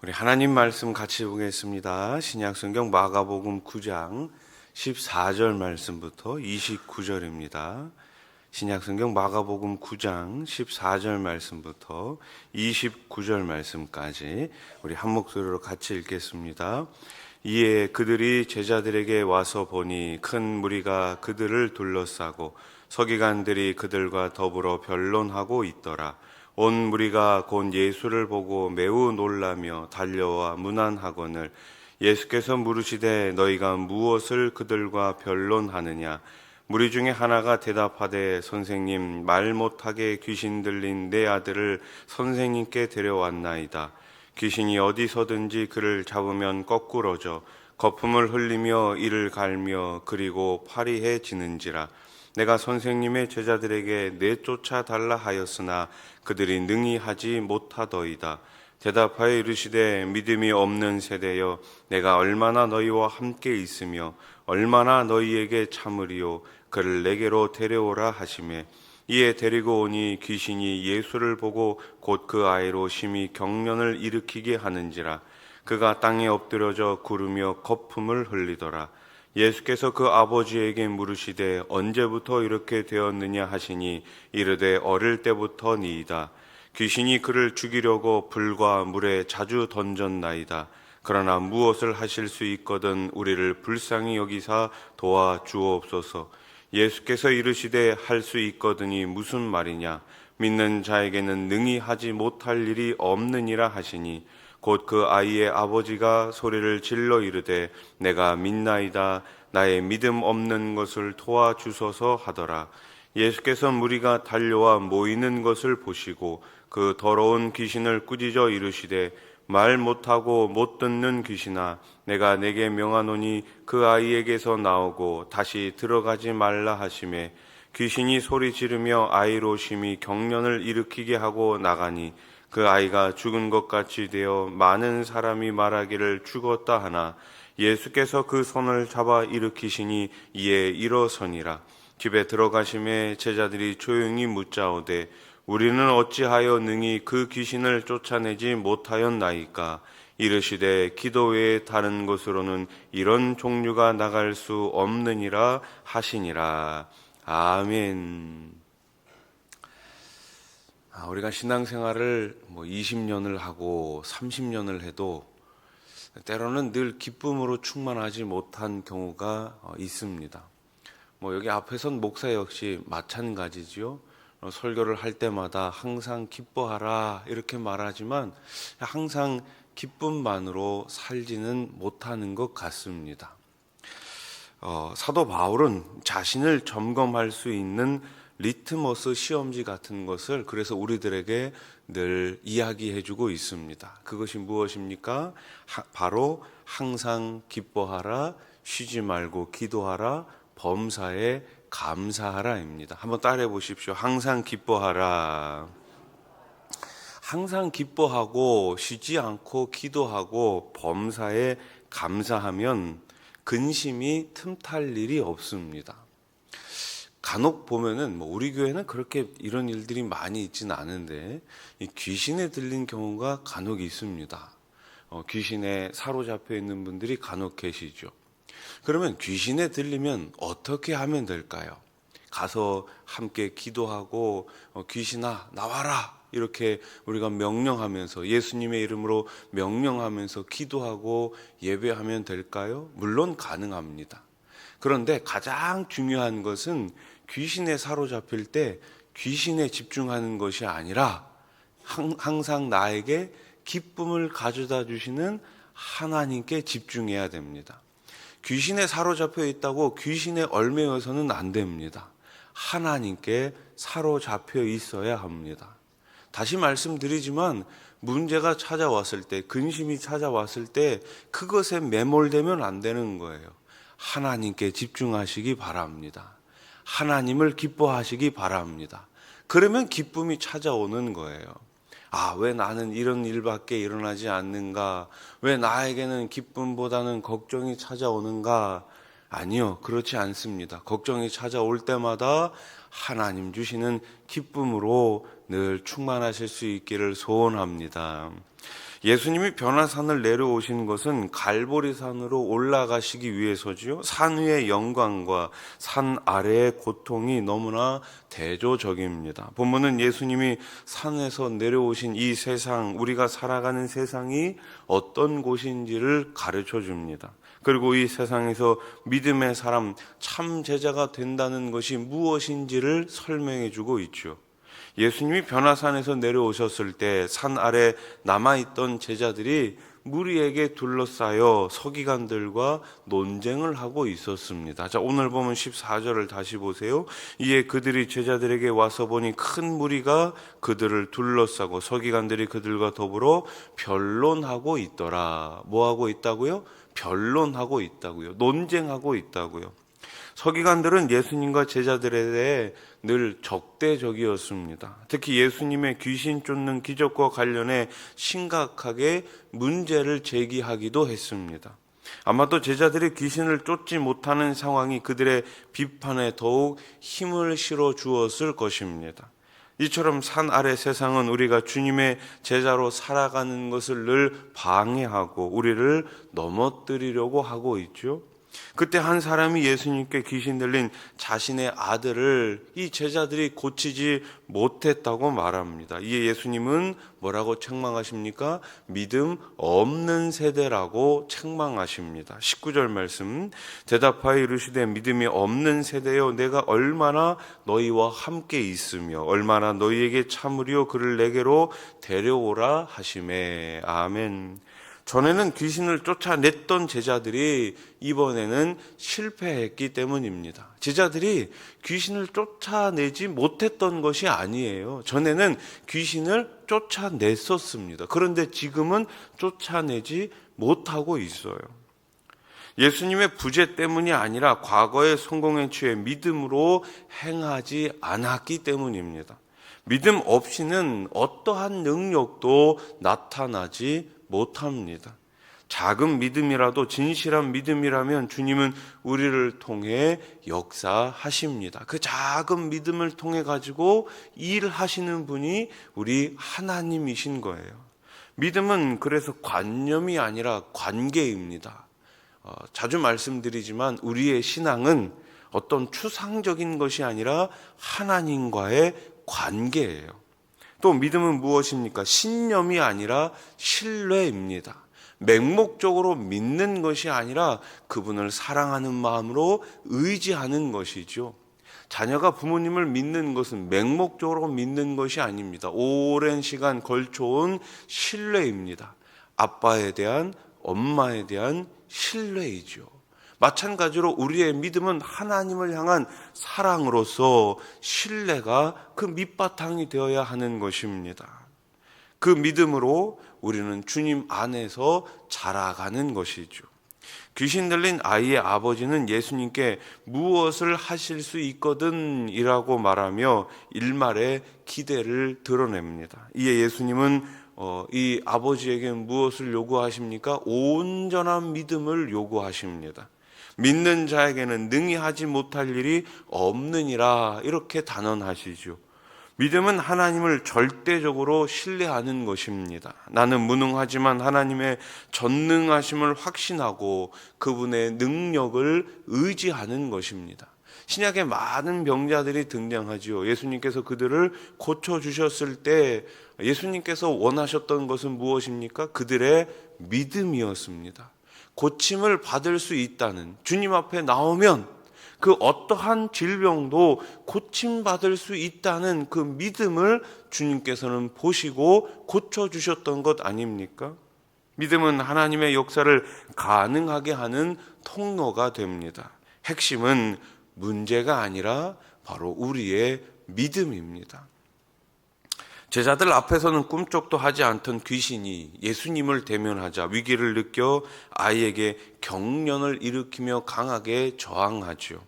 우리 하나님 말씀 같이 보겠습니다. 신약성경 마가복음 9장 14절 말씀부터 29절입니다. 신약성경 마가복음 9장 14절 말씀부터 29절 말씀까지 우리 한 목소리로 같이 읽겠습니다. 이에 그들이 제자들에게 와서 보니 큰 무리가 그들을 둘러싸고 서기관들이 그들과 더불어 변론하고 있더라. 온 무리가 곧 예수를 보고 매우 놀라며 달려와 문안하거늘 예수께서 물으시되 너희가 무엇을 그들과 변론하느냐. 무리 중에 하나가 대답하되 선생님, 말 못하게 귀신 들린 내 아들을 선생님께 데려왔나이다. 귀신이 어디서든지 그를 잡으면 거꾸러져 거품을 흘리며 이를 갈며 그리고 파리해지는지라. 내가 선생님의 제자들에게 내쫓아 달라 하였으나 그들이 능히 하지 못하더이다. 대답하여 이르시되 믿음이 없는 세대여, 내가 얼마나 너희와 함께 있으며 얼마나 너희에게 참으리요. 그를 내게로 데려오라 하시매 이에 데리고 오니 귀신이 예수를 보고 곧 그 아이로 심히 경련을 일으키게 하는지라. 그가 땅에 엎드려져 구르며 거품을 흘리더라. 예수께서 그 아버지에게 물으시되 언제부터 이렇게 되었느냐 하시니 이르되 어릴 때부터니이다. 귀신이 그를 죽이려고 불과 물에 자주 던졌나이다. 그러나 무엇을 하실 수 있거든 우리를 불쌍히 여기사 도와 주옵소서. 예수께서 이르시되 할 수 있거든이 무슨 말이냐. 믿는 자에게는 능히 하지 못할 일이 없느니라 하시니 곧 그 아이의 아버지가 소리를 질러 이르되 내가 믿나이다. 나의 믿음 없는 것을 도와주소서 하더라. 예수께서 무리가 달려와 모이는 것을 보시고 그 더러운 귀신을 꾸짖어 이르시되 말 못하고 못 듣는 귀신아, 내가 내게 명하노니 그 아이에게서 나오고 다시 들어가지 말라 하시매 귀신이 소리 지르며 아이로 심히 경련을 일으키게 하고 나가니 그 아이가 죽은 것 같이 되어 많은 사람이 말하기를 죽었다 하나 예수께서 그 손을 잡아 일으키시니 이에 일어서니라. 집에 들어가심에 제자들이 조용히 묻자오되 우리는 어찌하여 능히 그 귀신을 쫓아내지 못하였나이까. 이르시되 기도 외에 다른 것으로는 이런 종류가 나갈 수 없느니라 하시니라. 아멘. 우리가 신앙생활을 20년을 하고 30년을 해도 때로는 늘 기쁨으로 충만하지 못한 경우가 있습니다. 여기 앞에선 목사 역시 마찬가지지요. 설교를 할 때마다 항상 기뻐하라 이렇게 말하지만 항상 기쁨만으로 살지는 못하는 것 같습니다. 사도 바울은 자신을 점검할 수 있는 리트머스 시험지 같은 것을 그래서 우리들에게 늘 이야기해주고 있습니다. 그것이 무엇입니까? 바로 항상 기뻐하라, 쉬지 말고 기도하라, 범사에 감사하라입니다. 한번 따라해 보십시오. 항상 기뻐하라. 항상 기뻐하고 쉬지 않고 기도하고 범사에 감사하면 근심이 틈탈 일이 없습니다. 간혹 보면은 우리 교회는 그렇게 이런 일들이 많이 있지는 않은데 귀신에 들린 경우가 간혹 있습니다. 귀신에 사로잡혀 있는 분들이 간혹 계시죠. 그러면 귀신에 들리면 어떻게 하면 될까요? 가서 함께 기도하고 귀신아 나와라 이렇게 우리가 명령하면서 예수님의 이름으로 명령하면서 기도하고 예배하면 될까요? 물론 가능합니다. 그런데 가장 중요한 것은 귀신에 사로잡힐 때 귀신에 집중하는 것이 아니라 항상 나에게 기쁨을 가져다 주시는 하나님께 집중해야 됩니다. 귀신에 사로잡혀 있다고 귀신에 얽매여서는 안 됩니다. 하나님께 사로잡혀 있어야 합니다. 다시 말씀드리지만 문제가 찾아왔을 때, 근심이 찾아왔을 때 그것에 매몰되면 안 되는 거예요. 하나님께 집중하시기 바랍니다. 하나님을 기뻐하시기 바랍니다. 그러면 기쁨이 찾아오는 거예요. 왜 나는 이런 일밖에 일어나지 않는가? 왜 나에게는 기쁨보다는 걱정이 찾아오는가? 아니요, 그렇지 않습니다. 걱정이 찾아올 때마다 하나님 주시는 기쁨으로 늘 충만하실 수 있기를 소원합니다. 예수님이 변화산을 내려오신 것은 갈보리산으로 올라가시기 위해서지요. 산 위의 영광과 산 아래의 고통이 너무나 대조적입니다. 본문은 예수님이 산에서 내려오신 이 세상, 우리가 살아가는 세상이 어떤 곳인지를 가르쳐 줍니다. 그리고 이 세상에서 믿음의 사람, 참 제자가 된다는 것이 무엇인지를 설명해 주고 있죠. 예수님이 변화산에서 내려오셨을 때 산 아래 남아있던 제자들이 무리에게 둘러싸여 서기관들과 논쟁을 하고 있었습니다. 자, 오늘 보면 14절을 다시 보세요. 이에 그들이 제자들에게 와서 보니 큰 무리가 그들을 둘러싸고 서기관들이 그들과 더불어 변론하고 있더라. 뭐 하고 있다고요? 변론하고 있다고요. 논쟁하고 있다고요. 서기관들은 예수님과 제자들에 대해 늘 적대적이었습니다. 특히 예수님의 귀신 쫓는 기적과 관련해 심각하게 문제를 제기하기도 했습니다. 아마도 제자들이 귀신을 쫓지 못하는 상황이 그들의 비판에 더욱 힘을 실어 주었을 것입니다. 이처럼 산 아래 세상은 우리가 주님의 제자로 살아가는 것을 늘 방해하고 우리를 넘어뜨리려고 하고 있죠. 그때 한 사람이 예수님께 귀신 들린 자신의 아들을 이 제자들이 고치지 못했다고 말합니다. 이에 예수님은 뭐라고 책망하십니까? 믿음 없는 세대라고 책망하십니다. 19절 말씀, 대답하여 이르시되 믿음이 없는 세대여 내가 얼마나 너희와 함께 있으며 얼마나 너희에게 참으리요 그를 내게로 데려오라 하시매. 아멘. 전에는 귀신을 쫓아냈던 제자들이 이번에는 실패했기 때문입니다. 제자들이 귀신을 쫓아내지 못했던 것이 아니에요. 전에는 귀신을 쫓아냈었습니다. 그런데 지금은 쫓아내지 못하고 있어요. 예수님의 부재 때문이 아니라 과거의 성공에 취해 믿음으로 행하지 않았기 때문입니다. 믿음 없이는 어떠한 능력도 나타나지 못합니다. 작은 믿음이라도 진실한 믿음이라면 주님은 우리를 통해 역사하십니다. 그 작은 믿음을 통해 가지고 일하시는 분이 우리 하나님이신 거예요. 믿음은 그래서 관념이 아니라 관계입니다. 자주 말씀드리지만 우리의 신앙은 어떤 추상적인 것이 아니라 하나님과의 관계예요. 또 믿음은 무엇입니까? 신념이 아니라 신뢰입니다. 맹목적으로 믿는 것이 아니라 그분을 사랑하는 마음으로 의지하는 것이죠. 자녀가 부모님을 믿는 것은 맹목적으로 믿는 것이 아닙니다. 오랜 시간 걸쳐온 신뢰입니다. 아빠에 대한, 엄마에 대한 신뢰이죠. 마찬가지로 우리의 믿음은 하나님을 향한 사랑으로서 신뢰가 그 밑바탕이 되어야 하는 것입니다. 그 믿음으로 우리는 주님 안에서 자라가는 것이죠. 귀신 들린 아이의 아버지는 예수님께 무엇을 하실 수 있거든 이라고 말하며 일말의 기대를 드러냅니다. 이에 예수님은 이 아버지에게 무엇을 요구하십니까? 온전한 믿음을 요구하십니다. 믿는 자에게는 능히 하지 못할 일이 없느니라 이렇게 단언하시죠. 믿음은 하나님을 절대적으로 신뢰하는 것입니다. 나는 무능하지만 하나님의 전능하심을 확신하고 그분의 능력을 의지하는 것입니다. 신약에 많은 병자들이 등장하지요. 예수님께서 그들을 고쳐주셨을 때 예수님께서 원하셨던 것은 무엇입니까? 그들의 믿음이었습니다. 고침을 받을 수 있다는, 주님 앞에 나오면 그 어떠한 질병도 고침받을 수 있다는 그 믿음을 주님께서는 보시고 고쳐주셨던 것 아닙니까? 믿음은 하나님의 역사를 가능하게 하는 통로가 됩니다. 핵심은 문제가 아니라 바로 우리의 믿음입니다. 제자들 앞에서는 꿈쩍도 하지 않던 귀신이 예수님을 대면하자 위기를 느껴 아이에게 경련을 일으키며 강하게 저항하죠.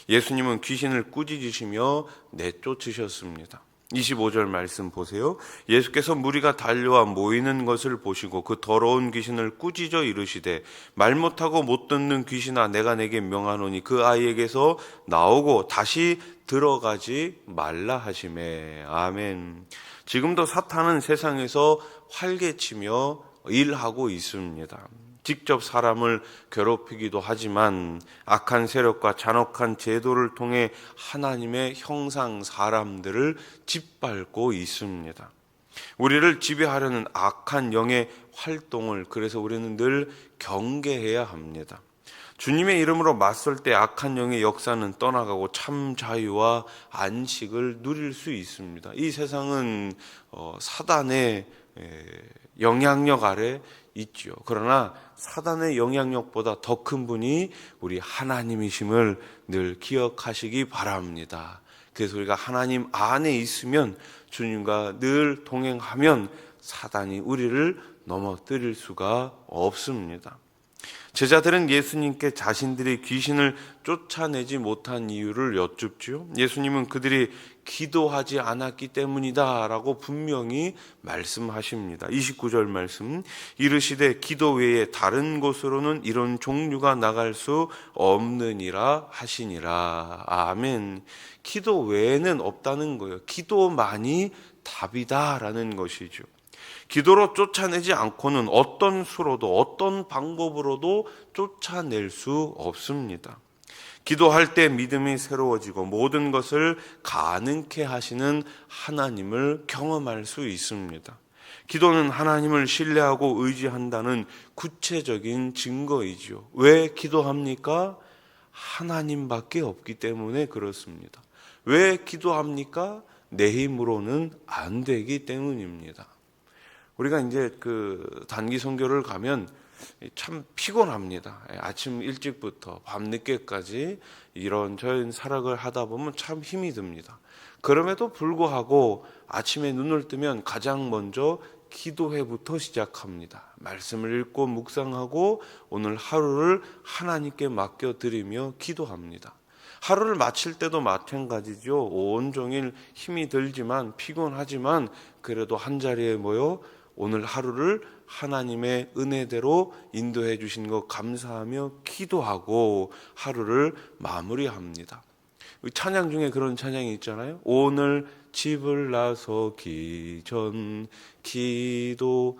예수님은 귀신을 꾸짖으시며 내쫓으셨습니다. 25절 말씀 보세요. 예수께서 무리가 달려와 모이는 것을 보시고 그 더러운 귀신을 꾸짖어 이르시되 말 못하고 못 듣는 귀신아 내가 내게 명하노니 그 아이에게서 나오고 다시 들어가지 말라 하시매. 아멘. 지금도 사탄은 세상에서 활개치며 일하고 있습니다. 직접 사람을 괴롭히기도 하지만 악한 세력과 잔혹한 제도를 통해 하나님의 형상 사람들을 짓밟고 있습니다. 우리를 지배하려는 악한 영의 활동을 그래서 우리는 늘 경계해야 합니다. 주님의 이름으로 맞설 때 악한 영의 역사는 떠나가고 참 자유와 안식을 누릴 수 있습니다. 이 세상은 사단의 영향력 아래 있지요. 그러나 사단의 영향력보다 더 큰 분이 우리 하나님이심을 늘 기억하시기 바랍니다. 그래서 우리가 하나님 안에 있으면, 주님과 늘 동행하면 사단이 우리를 넘어뜨릴 수가 없습니다. 제자들은 예수님께 자신들이 귀신을 쫓아내지 못한 이유를 여쭙죠. 예수님은 그들이 기도하지 않았기 때문이다 라고 분명히 말씀하십니다. 29절 말씀, 이르시되 기도 외에 다른 곳으로는 이런 종류가 나갈 수 없느니라 하시니라. 아멘. 기도 외에는 없다는 거예요. 기도만이 답이다 라는 것이죠. 기도로 쫓아내지 않고는 어떤 수로도 어떤 방법으로도 쫓아낼 수 없습니다. 기도할 때 믿음이 새로워지고 모든 것을 가능케 하시는 하나님을 경험할 수 있습니다. 기도는 하나님을 신뢰하고 의지한다는 구체적인 증거이죠. 왜 기도합니까? 하나님밖에 없기 때문에 그렇습니다. 왜 기도합니까? 내 힘으로는 안 되기 때문입니다. 우리가 이제 단기 선교를 가면 참 피곤합니다. 아침 일찍부터 밤늦게까지 이런저런 사역을 하다 보면 참 힘이 듭니다. 그럼에도 불구하고 아침에 눈을 뜨면 가장 먼저 기도회부터 시작합니다. 말씀을 읽고 묵상하고 오늘 하루를 하나님께 맡겨드리며 기도합니다. 하루를 마칠 때도 마찬가지죠. 온종일 힘이 들지만 피곤하지만 그래도 한자리에 모여 오늘 하루를 하나님의 은혜대로 인도해 주신 것 감사하며 기도하고 하루를 마무리합니다. 찬양 중에 그런 찬양이 있잖아요. 오늘 집을 나서기 전 기도했나요?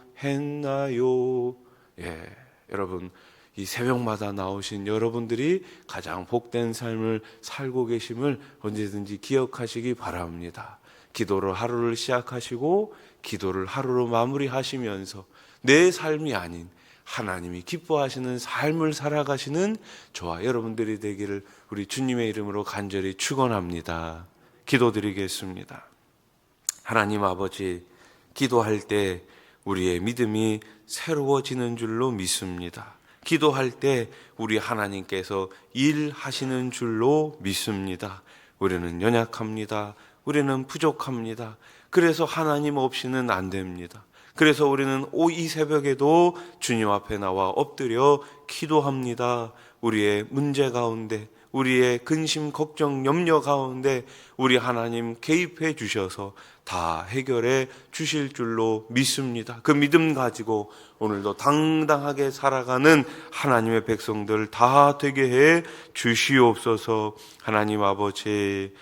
여러분, 이 새벽마다 나오신 여러분들이 가장 복된 삶을 살고 계심을 언제든지 기억하시기 바랍니다. 기도로 하루를 시작하시고 기도를 하루로 마무리하시면서 내 삶이 아닌 하나님이 기뻐하시는 삶을 살아가시는 저와 여러분들이 되기를 우리 주님의 이름으로 간절히 축원합니다. 기도드리겠습니다. 하나님 아버지, 기도할 때 우리의 믿음이 새로워지는 줄로 믿습니다. 기도할 때 우리 하나님께서 일하시는 줄로 믿습니다. 우리는 연약합니다. 우리는 부족합니다. 그래서 하나님 없이는 안 됩니다. 그래서 우리는 이 새벽에도 주님 앞에 나와 엎드려 기도합니다. 우리의 문제 가운데, 우리의 근심, 걱정, 염려 가운데 우리 하나님 개입해 주셔서 다 해결해 주실 줄로 믿습니다. 그 믿음 가지고 오늘도 당당하게 살아가는 하나님의 백성들 다 되게 해 주시옵소서. 하나님 아버지,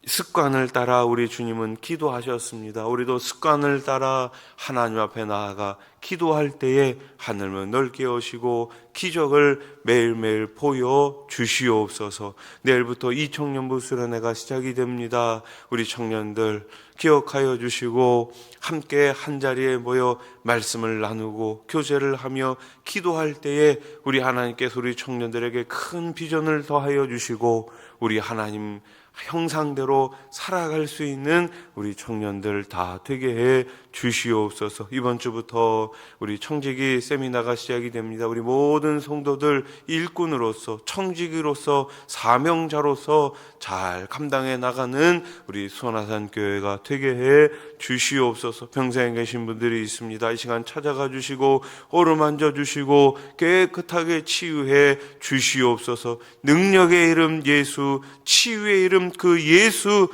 습관을 따라 우리 주님은 기도하셨습니다. 우리도 습관을 따라 하나님 앞에 나아가 기도할 때에 하늘을 넓게 여시고 기적을 매일매일 보여 주시옵소서. 내일부터 이 청년부 수련회가 시작이 됩니다. 우리 청년들 기억하여 주시고 함께 한자리에 모여 말씀을 나누고 교제를 하며 기도할 때에 우리 하나님께서 우리 청년들에게 큰 비전을 더하여 주시고 우리 하나님 형상대로 살아갈 수 있는 우리 청년들 다 되게 해 주시옵소서. 이번 주부터 우리 청지기 세미나가 시작이 됩니다. 우리 모든 성도들 일꾼으로서 청지기로서 사명자로서 잘 감당해 나가는 우리 수원아산 교회가 되게 해 주시옵소서. 평생에 계신 분들이 있습니다. 이 시간 찾아가 주시고 어루만져 주시고 깨끗하게 치유해 주시옵소서. 능력의 이름 예수, 치유의 이름 그 예수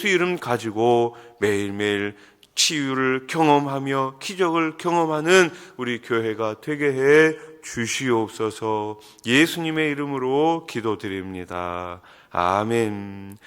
이름 가지고 매일매일 치유를 경험하며 기적을 경험하는 우리 교회가 되게 해 주시옵소서. 예수님의 이름으로 기도드립니다. 아멘.